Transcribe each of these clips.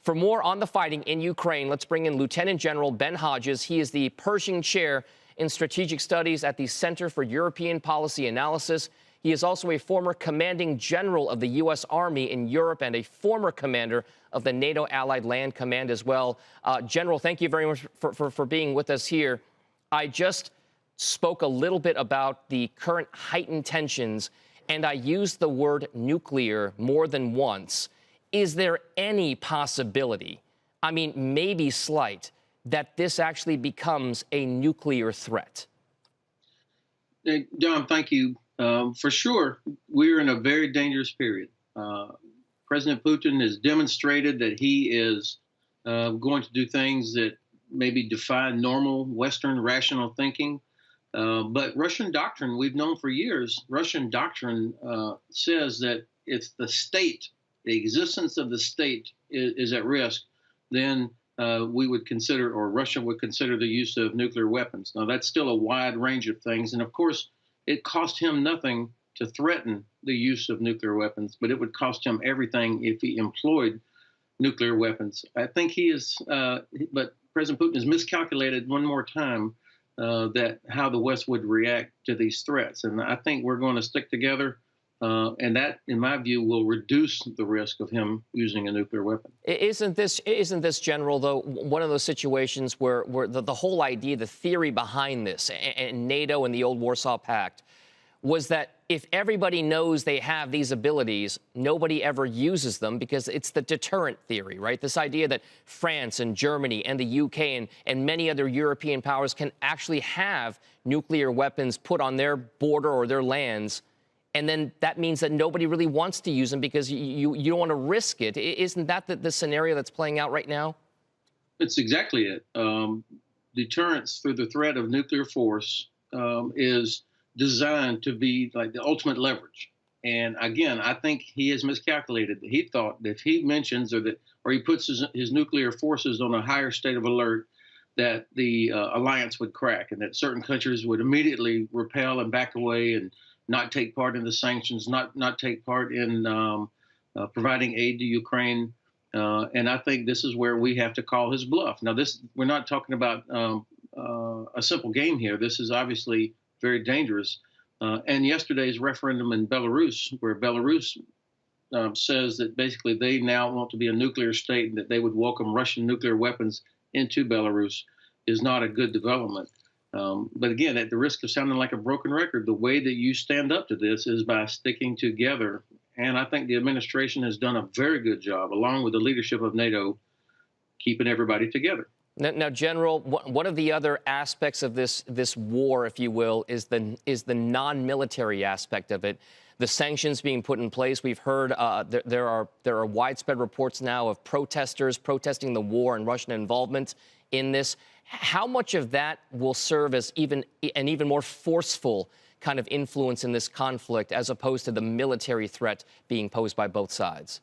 For more on the fighting in Ukraine, let's bring in Lieutenant General Ben Hodges. He is the Pershing Chair in Strategic Studies at the Center for European Policy Analysis. He is also a former commanding general of the U.S. Army in Europe and a former commander of the NATO Allied Land Command as well. General, thank you very much for being with us here. I just spoke a little bit about the current heightened tensions, and I used the word nuclear more than once. Is there any possibility, I mean, maybe slight, that this actually becomes a nuclear threat? John, thank you. For sure, we're in a very dangerous period. President Putin has demonstrated that he is going to do things that maybe defy normal Western rational thinking. But Russian doctrine, we've known for years, Russian doctrine says that if the state, the existence of the state is at risk, then we would consider, or Russia would consider, the use of nuclear weapons. Now, that's still a wide range of things. And of course, it cost him nothing to threaten the use of nuclear weapons, but it would cost him everything if he employed nuclear weapons. I think he is, but President Putin has miscalculated one more time that how the West would react to these threats. And I think we're going to stick together. And that, in my view, will reduce the risk of him using a nuclear weapon. Isn't this, General, though, one of those situations where the whole idea, the theory behind this, and NATO and the old Warsaw Pact, was that if everybody knows they have these abilities, nobody ever uses them because it's the deterrent theory, right? This idea that France and Germany and the UK and many other European powers can actually have nuclear weapons put on their border or their lands. And then that means that nobody really wants to use them because you don't want to risk it. Isn't that the scenario that's playing out right now? It's exactly it. Deterrence through the threat of nuclear force is designed to be like the ultimate leverage. And again, I think he has miscalculated. He thought that if he mentions or he puts his nuclear forces on a higher state of alert, that the alliance would crack and that certain countries would immediately repel and back away and not take part in the sanctions, not take part in providing aid to Ukraine. And I think this is where we have to call his bluff. Now, we're not talking about a simple game here. This is obviously very dangerous. And yesterday's referendum in Belarus, where Belarus says that basically they now want to be a nuclear state and that they would welcome Russian nuclear weapons into Belarus, is not a good development. But again, at the risk of sounding like a broken record, the way that you stand up to this is by sticking together. And I think the administration has done a very good job, along with the leadership of NATO, keeping everybody together. Now, General, one of the other aspects of this war, if you will, is the non-military aspect of it. The sanctions being put in place. We've heard there are widespread reports now of protesters protesting the war and Russian involvement in this. How much of that will serve as an even more forceful kind of influence in this conflict, as opposed to the military threat being posed by both sides?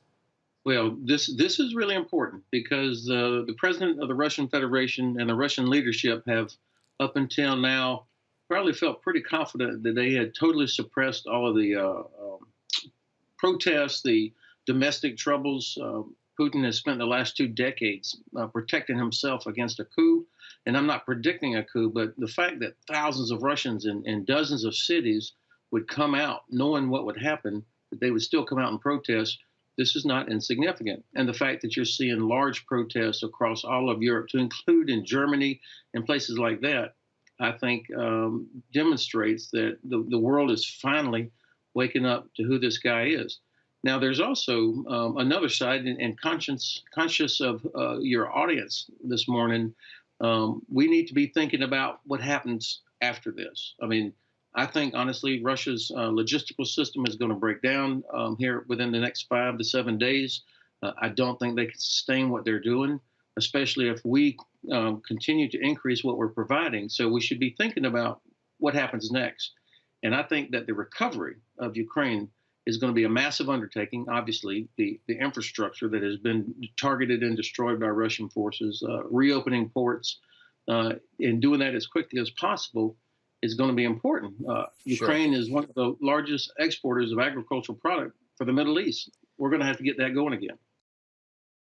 Well, this is really important because the president of the Russian Federation and the Russian leadership have, up until now, probably felt pretty confident that they had totally suppressed all of the protests, the domestic troubles. Putin has spent the last 2 decades protecting himself against a coup. And I'm not predicting a coup, but the fact that thousands of Russians in dozens of cities would come out knowing what would happen, that they would still come out and protest, this is not insignificant. And the fact that you're seeing large protests across all of Europe, to include in Germany and places like that, I think demonstrates that the world is finally waking up to who this guy is. Now, there's also another side, and conscious of your audience this morning, we need to be thinking about what happens after this. I mean, I think, honestly, Russia's logistical system is going to break down here within the next 5 to 7 days. I don't think they can sustain what they're doing, especially if we continue to increase what we're providing. So we should be thinking about what happens next. And I think that the recovery of Ukraine is going to be a massive undertaking. Obviously, the infrastructure that has been targeted and destroyed by Russian forces, reopening ports, and doing that as quickly as possible is going to be important. Ukraine is one of the largest exporters of agricultural product for the Middle East. We're going to have to get that going again.